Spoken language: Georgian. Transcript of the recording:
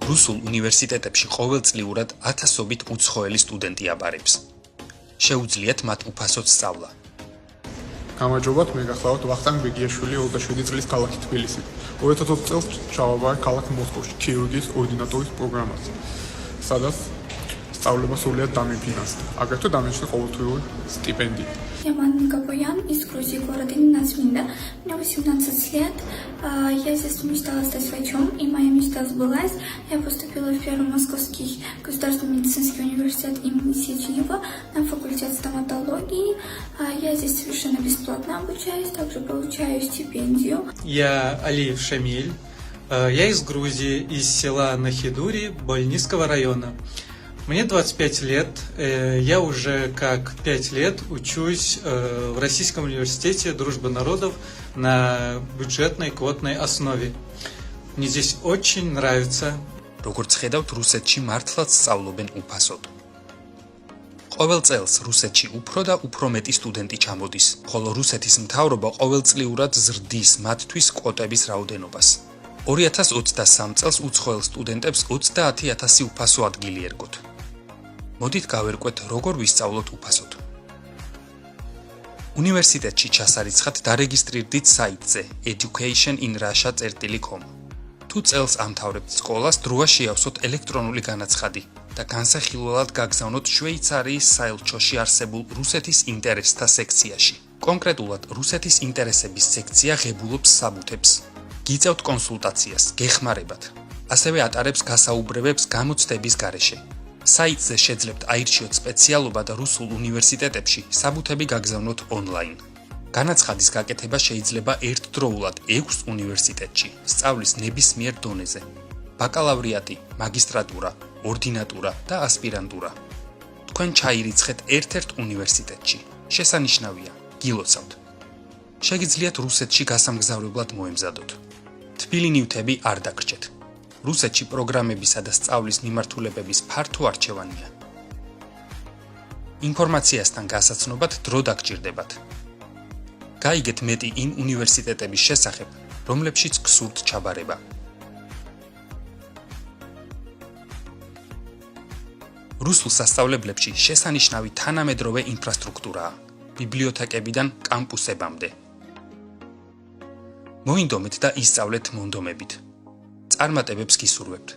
რუსულ უნივერსიტეტებში ყოველწლიურად ათასობით უცხოელი სტუდენტი აბარებს. შეუძლიათ მათ უფასოდ სწავლა. გამარჯობათ, მე გახლავთ ვახტანგ ბეგიაშვილი 27 წლის ქალაქი თბილისი. 2020 წელს ჩავაბარე ქალაქ მოსკოვში ქირურგიის ორდინატორის პროგრამაზე, სადაც სწავლება სრულიად დამიფინანსდა. Აგრეთვე დამიჩნდა ყოველთვიური стипендия. Я Манника Боян из Грузии, города Нинацминда. Мне 18 лет. Я здесь мечтала стать врачом, и моя мечта сбылась. Я поступила в Первый Московский государственный медицинский университет имени Сеченева на факультет стоматологии. Я здесь совершенно бесплатно обучаюсь, также получаю стипендию. Я Алиев Шамиль. Я из Грузии, из села Нахидури Больницкого района. Мне 25 лет, я уже как 5 лет учусь в Российском университете Дружбы народов на бюджетной квотной основе. Мне здесь очень нравится. როგორც ხედავთ, რუსეთში მართლაც სწავლობენ უფასოდ. ყოველ წელს რუსეთში უფრო და უფრო მეტი სტუდენტი ჩამოდის, ხოლო რუსეთის მთავრობა ყოველწლიურად ზრდის მათთვის კვოტების რაოდენობას. 2023 წელს უცხოელ სტუდენტებს 30,000 უფასო ადგილი ერგოთ. მოდით გავერკვეთ, როგორ ვისწავლოთ უფასოდ. უნივერსიტეტში ჩასარიცხად დარეგისტრირდით საიტზე educationinrussia.com. თუ წელს ამთავრებთ სკოლას, დროა შეავსოთ ელექტრონული განაცხადი და განსახილველად გაგზავნოთ შვეიცარიის საელჩოში არსებულ რუსეთის ინტერესთა სექციაში. კონკრეტულად რუსეთის ინტერესების სექცია ღებულობს საბუთებს. გიწევთ კონსულტაციას, გეხმარებათ. ასევე ატარებს გასაუბრებებს გამოცდების გარეშე. საიტზე შეძლებთ აირჩიოთ სპეციალობა და რუსულ უნივერსიტეტებში საბუთები გაგზავნოთ ონლაინ. განაცხადის გაკეთება შეიძლება ერთდროულად 6 უნივერსიტეტში, სწავლის ნებისმიერ დონეზე. ბაკალავრიატი, მაგისტრატურა, ორდინატურა და ასპირანტურა. თქვენ ჩაირიცხეთ ერთ-ერთ უნივერსიტეტში. შესანიშნავია, გილოცავთ. შეგიძლიათ რუსეთში გასამგზავრებლად მოემზადოთ. თბილი ნივთები არ დაგრჩეთ. რუსეთში პროგრამებისა და სწავლის მიმართულებების ფართო არჩევანია. ინფორმაციასთან გასაცნობად დრო დაგჭირდებათ. გაიგეთ მეტი იმ უნივერსიტეტების შესახებ, რომლებშიც გსურთ ჩაბარება. რუსულ სასწავლებლებში შესანიშნავი თანამედროვე ინფრასტრუქტურაა, ბიბლიოთეკებიდან კამპუსებამდე. მოინდომეთ და ისწავლეთ მონდომებით. წარმატებებს გისურვებთ.